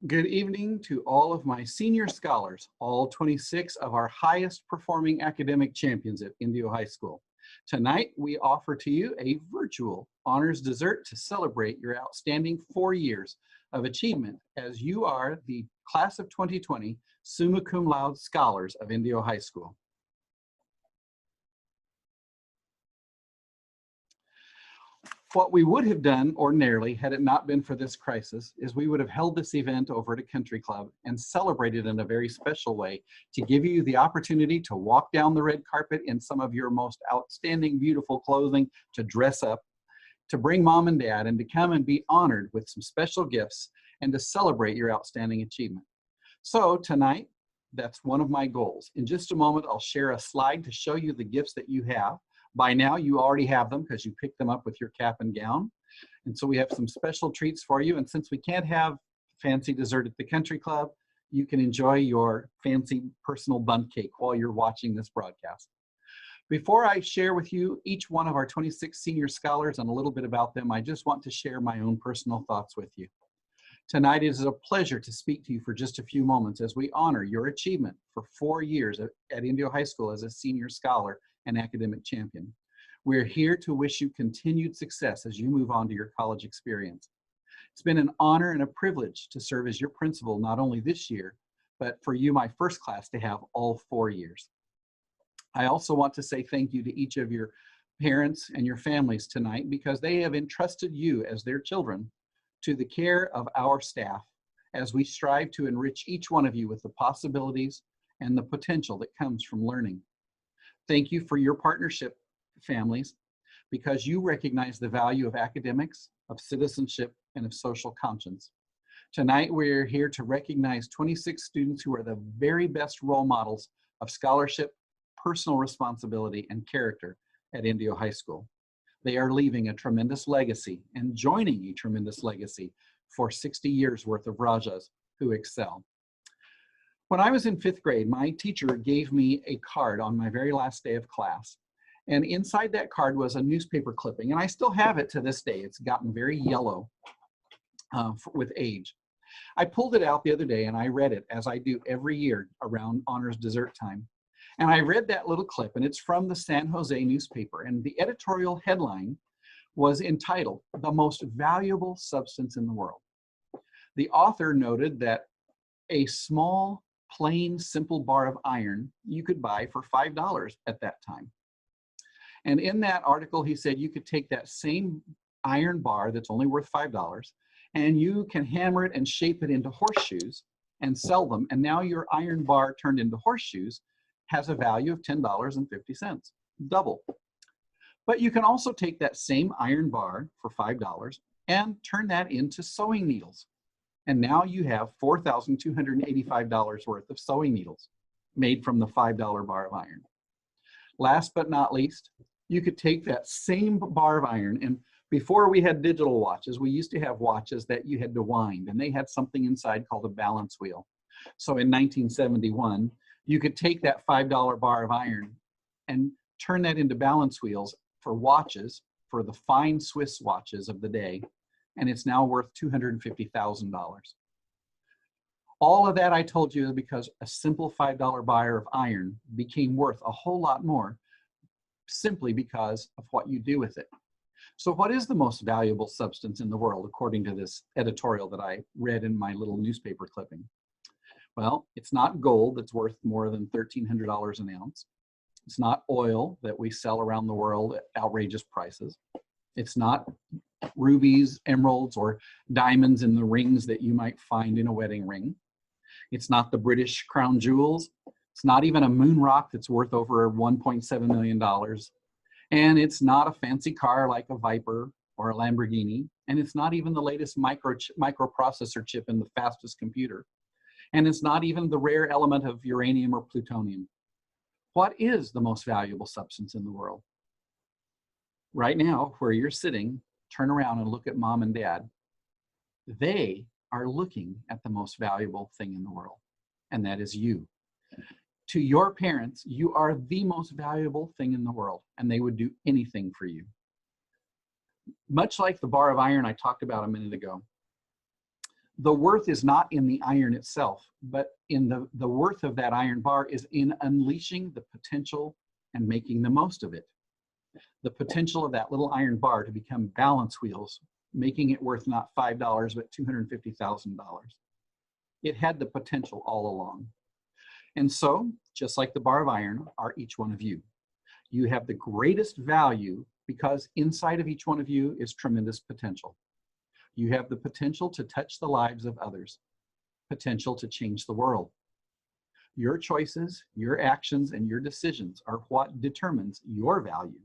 Good evening to all of my senior scholars, all 26 of our highest performing academic champions at Indio High School. Tonight, we offer to you a virtual honors dessert to celebrate your outstanding 4 years of achievement as you are the class of 2020 Summa Cum Laude scholars of Indio High School. What we would have done ordinarily had it not been for this crisis is we would have held this event over at a country club and celebrated in a very special way to give you the opportunity to walk down the red carpet in some of your most outstanding, beautiful clothing, to dress up, to bring mom and dad, and to come and be honored with some special gifts and to celebrate your outstanding achievement. So tonight, that's one of my goals. In just a moment, I'll share a slide to show you the gifts that you have. By now, you already have them because you picked them up with your cap and gown. And so we have some special treats for you. And since we can't have fancy dessert at the country club, you can enjoy your fancy personal bundt cake while you're watching this broadcast. Before I share with you each one of our 26 senior scholars and a little bit about them, I just want to share my own personal thoughts with you. Tonight it is a pleasure to speak to you for just a few moments as we honor your achievement for 4 years at Indio High School as a senior scholar and academic champion. We're here to wish you continued success as you move on to your college experience. It's been an honor and a privilege to serve as your principal not only this year, but for you, my first class, to have all 4 years. I also want to say thank you to each of your parents and your families tonight because they have entrusted you as their children to the care of our staff as we strive to enrich each one of you with the possibilities and the potential that comes from learning. Thank you for your partnership, families, because you recognize the value of academics, of citizenship, and of social conscience. Tonight, we're here to recognize 26 students who are the very best role models of scholarship, personal responsibility, and character at Indio High School. They are leaving a tremendous legacy and joining a tremendous legacy for 60 years worth of Rajas who excel. When I was in 5th grade, my teacher gave me a card on my very last day of class. And inside that card was a newspaper clipping, and I still have it to this day. It's gotten very yellow with age. I pulled it out the other day and I read it, as I do every year around honors dessert time. And I read that little clip, and it's from the San Jose newspaper. And the editorial headline was entitled, "The Most Valuable Substance in the World." The author noted that a small, plain, simple bar of iron you could buy for $5 at that time. And in that article, he said you could take that same iron bar that's only worth $5 and you can hammer it and shape it into horseshoes and sell them. And now your iron bar turned into horseshoes has a value of $10.50, double. But you can also take that same iron bar for $5 and turn that into sewing needles. And now you have $4,285 worth of sewing needles made from the $5 bar of iron. Last but not least, you could take that same bar of iron, and before we had digital watches, we used to have watches that you had to wind, and they had something inside called a balance wheel. So in 1971, you could take that $5 bar of iron and turn that into balance wheels for watches, for the fine Swiss watches of the day, and it's now worth $250,000. All of that I told you is because a simple $5 bar of iron became worth a whole lot more simply because of what you do with it. So what is the most valuable substance in the world, according to this editorial that I read in my little newspaper clipping? Well, it's not gold that's worth more than $1,300 an ounce. It's not oil that we sell around the world at outrageous prices. It's not rubies, emeralds, or diamonds in the rings that you might find in a wedding ring. It's not the British crown jewels. It's not even a moon rock that's worth over $1.7 million. And it's not a fancy car like a Viper or a Lamborghini. And it's not even the latest microprocessor chip in the fastest computer. And it's not even the rare element of uranium or plutonium. What is the most valuable substance in the world? Right now, where you're sitting, turn around and look at mom and dad. They are looking at the most valuable thing in the world, and that is you. To your parents, you are the most valuable thing in the world, and they would do anything for you. Much like the bar of iron I talked about a minute ago, The worth is not in the iron itself, but in the worth of that iron bar is in unleashing the potential and making the most of it. The potential of that little iron bar to become balance wheels, making it worth not $5, but $250,000. It had the potential all along. And so, just like the bar of iron, are each one of you. You have the greatest value because inside of each one of you is tremendous potential. You have the potential to touch the lives of others, potential to change the world. Your choices, your actions, and your decisions are what determines your value.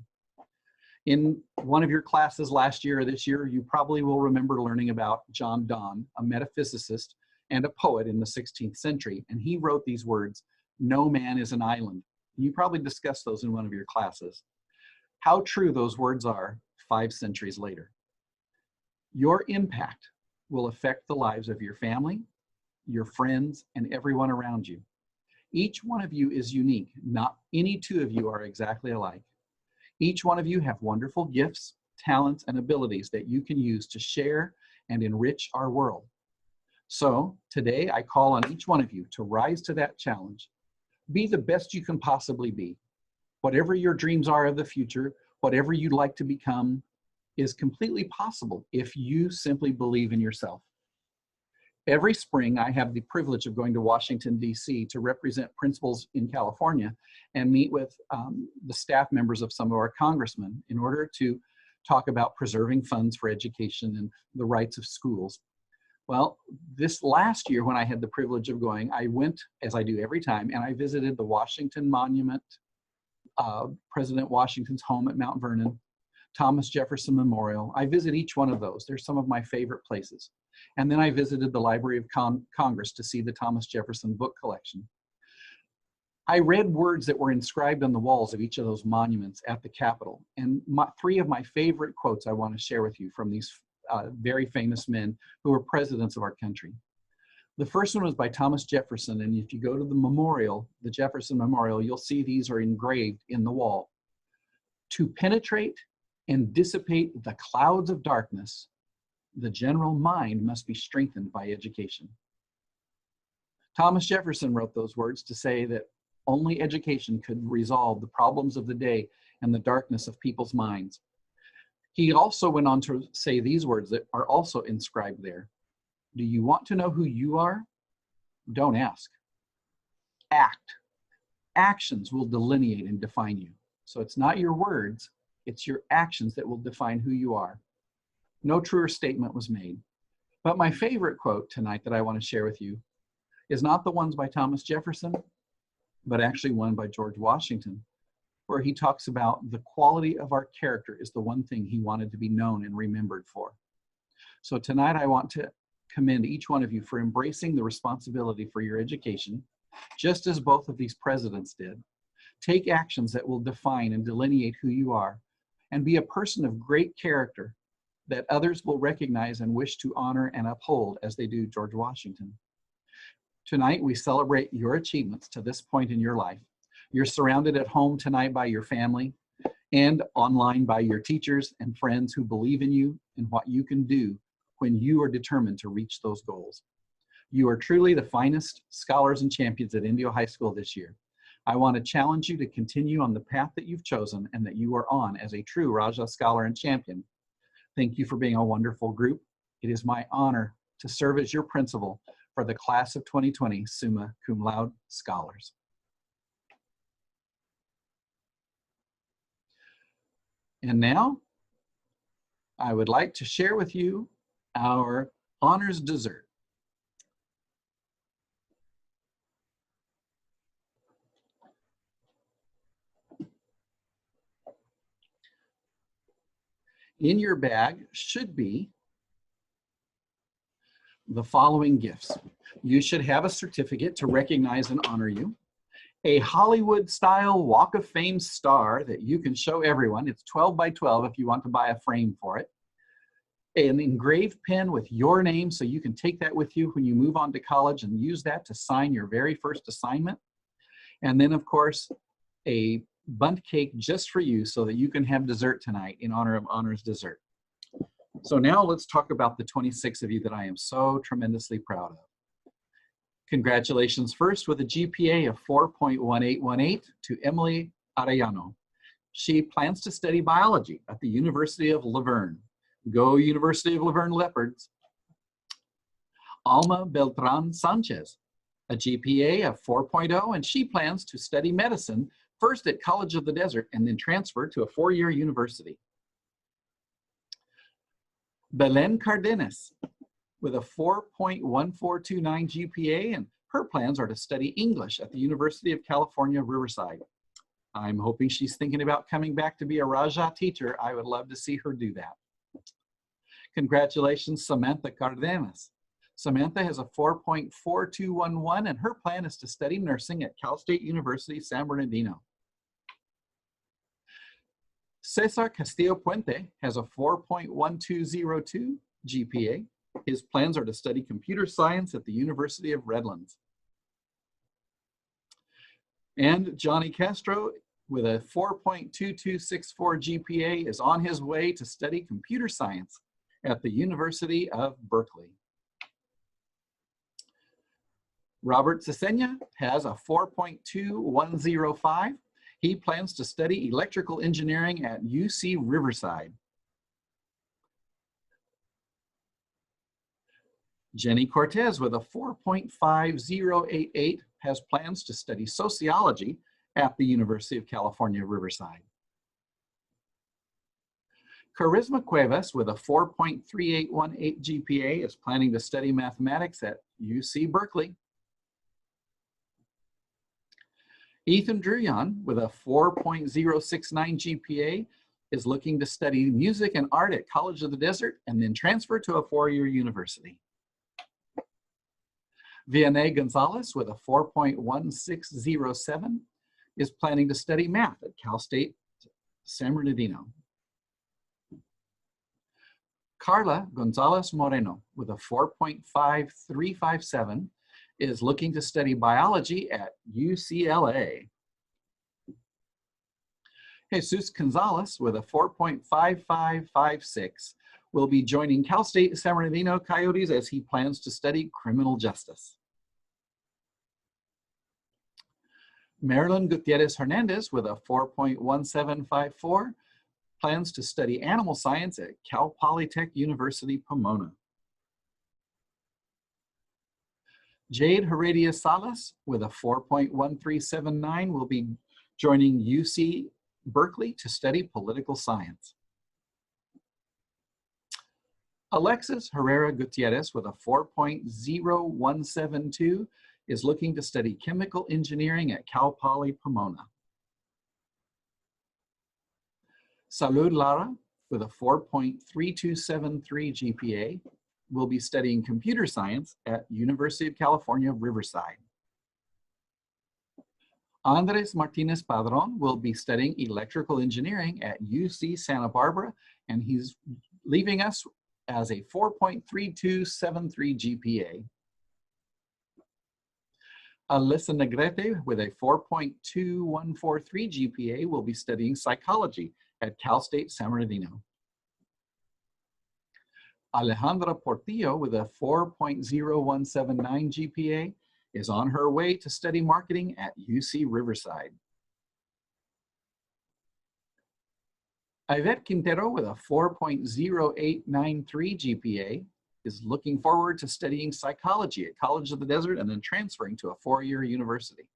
In one of your classes last year or this year, you probably will remember learning about John Donne, a metaphysicist and a poet in the 16th century, and he wrote these words, "No man is an island." You probably discussed those in one of your classes. How true those words are 5 centuries later. Your impact will affect the lives of your family, your friends, and everyone around you. Each one of you is unique. Not any two of you are exactly alike. Each one of you have wonderful gifts, talents, and abilities that you can use to share and enrich our world. So today I call on each one of you to rise to that challenge. Be the best you can possibly be. Whatever your dreams are of the future, whatever you'd like to become, is completely possible if you simply believe in yourself. Every spring, I have the privilege of going to Washington, D.C. to represent principals in California and meet with the staff members of some of our congressmen in order to talk about preserving funds for education and the rights of schools. Well, this last year when I had the privilege of going, I went, as I do every time, and I visited the Washington Monument, President Washington's home at Mount Vernon, Thomas Jefferson Memorial. I visit each one of those. They're some of my favorite places. And then I visited the Library of Congress to see the Thomas Jefferson book collection. I read words that were inscribed on the walls of each of those monuments at the Capitol. And 3 of my favorite quotes I want to share with you from these very famous men who were presidents of our country. The first one was by Thomas Jefferson, and if you go to the memorial, the Jefferson Memorial, you'll see these are engraved in the wall. "To penetrate and dissipate the clouds of darkness, the general mind must be strengthened by education." Thomas Jefferson wrote those words to say that only education could resolve the problems of the day and the darkness of people's minds. He also went on to say these words that are also inscribed there. "Do you want to know who you are? Don't ask. Act. Actions will delineate and define you." So it's not your words, it's your actions that will define who you are. No truer statement was made. But my favorite quote tonight that I want to share with you is not the ones by Thomas Jefferson, but actually one by George Washington, where he talks about the quality of our character is the one thing he wanted to be known and remembered for. So tonight I want to commend each one of you for embracing the responsibility for your education, just as both of these presidents did. Take actions that will define and delineate who you are, and be a person of great character that others will recognize and wish to honor and uphold as they do George Washington. Tonight, we celebrate your achievements to this point in your life. You're surrounded at home tonight by your family and online by your teachers and friends who believe in you and what you can do when you are determined to reach those goals. You are truly the finest scholars and champions at Indio High School this year. I want to challenge you to continue on the path that you've chosen and that you are on as a true Raja Scholar and Champion. Thank you for being a wonderful group. It is my honor to serve as your principal for the class of 2020 Summa Cum Laude Scholars. And now, I would like to share with you our honors dessert. In your bag should be the following gifts. You should have a certificate to recognize and honor you, a Hollywood-style Walk of Fame star that you can show everyone. It's 12 by 12 if you want to buy a frame for it. An engraved pen with your name so you can take that with you when you move on to college and use that to sign your very first assignment. And then, of course, a bundt cake just for you so that you can have dessert tonight in honor of Honors Dessert. So now let's talk about the 26 of you that I am so tremendously proud of. Congratulations first with a GPA of 4.1818 to Emily Arellano. She plans to study biology at the University of Laverne. Go University of Laverne Leopards. Alma Beltran Sanchez, a GPA of 4.0, and she plans to study medicine first at College of the Desert and then transfer to a 4-year university. Belen Cardenas, with a 4.1429 GPA, and her plans are to study English at the University of California, Riverside. I'm hoping she's thinking about coming back to be a Raja teacher. I would love to see her do that. Congratulations, Samantha Cardenas. Samantha has a 4.4211, and her plan is to study nursing at Cal State University, San Bernardino. Cesar Castillo Puente has a 4.1202 GPA. His plans are to study computer science at the University of Redlands. And Johnny Castro, with a 4.2264 GPA, is on his way to study computer science at the University of Berkeley. Robert Cecena has a 4.2105. He plans to study electrical engineering at UC Riverside. Jenny Cortez, with a 4.5088, has plans to study sociology at the University of California, Riverside. Karisma Cuevas, with a 4.3818 GPA, is planning to study mathematics at UC Berkeley. Ethen Druyon, with a 4.069 GPA, is looking to study music and art at College of the Desert and then transfer to a 4-year university. Vianay Gonzales, with a 4.1607, is planning to study math at Cal State San Bernardino. Karla Gonzalez-Moreno, with a 4.5357, is looking to study biology at UCLA. Jesus Gonzalez, with a 4.5556, will be joining Cal State San Bernardino Coyotes as he plans to study criminal justice. Marilyn Gutierrez Hernandez, with a 4.1754, plans to study animal science at Cal Polytech University, Pomona. Jade Heredia-Salas, with a 4.1379, will be joining UC Berkeley to study political science. Alexis Herrera-Gutierrez, with a 4.0172, is looking to study chemical engineering at Cal Poly Pomona. Salud Lara, with a 4.3273 GPA, will be studying computer science at University of California, Riverside. Andres Martinez-Padron will be studying electrical engineering at UC Santa Barbara, and he's leaving us as a 4.3273 GPA. Alyssa Negrete, with a 4.2143 GPA, will be studying psychology at Cal State San Bernardino. Alejandra Portillo, with a 4.0179 GPA, is on her way to study marketing at UC Riverside. Ivette Quintero, with a 4.0893 GPA, is looking forward to studying psychology at College of the Desert and then transferring to a 4-year university.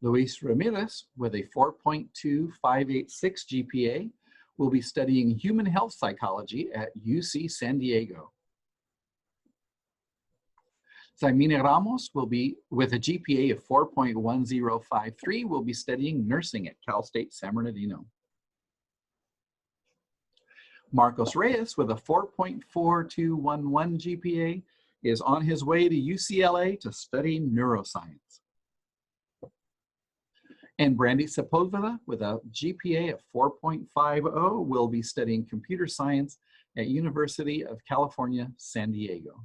Luis Ramirez, with a 4.2586 GPA, will be studying human health psychology at UC San Diego. Zaimina Ramos will be, with a GPA of 4.1053, will be studying nursing at Cal State San Bernardino. Marcos Reyes, with a 4.4211 GPA, is on his way to UCLA to study neuroscience. And Brandy Sepulveda, with a GPA of 4.50, will be studying computer science at University of California, San Diego.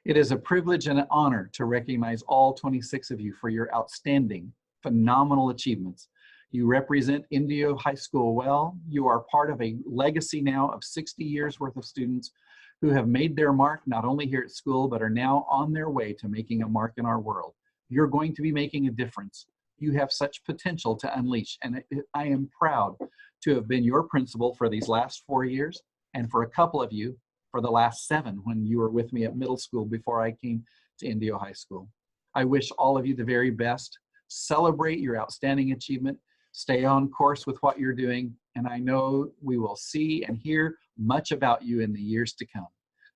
It is a privilege and an honor to recognize all 26 of you for your outstanding, phenomenal achievements. You represent Indio High School well. You are part of a legacy now of 60 years worth of students who have made their mark not only here at school, but are now on their way to making a mark in our world. You're going to be making a difference. You have such potential to unleash, and I am proud to have been your principal for these last 4 years, and for a couple of you for the last 7 when you were with me at middle school before I came to Indio High School. I wish all of you the very best. Celebrate your outstanding achievement. Stay on course with what you're doing, and I know we will see and hear much about you in the years to come.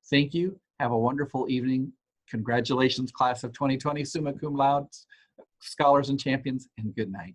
Thank you. Have a wonderful evening. Congratulations, class of 2020, Summa Cum Laude, scholars and champions, and good night.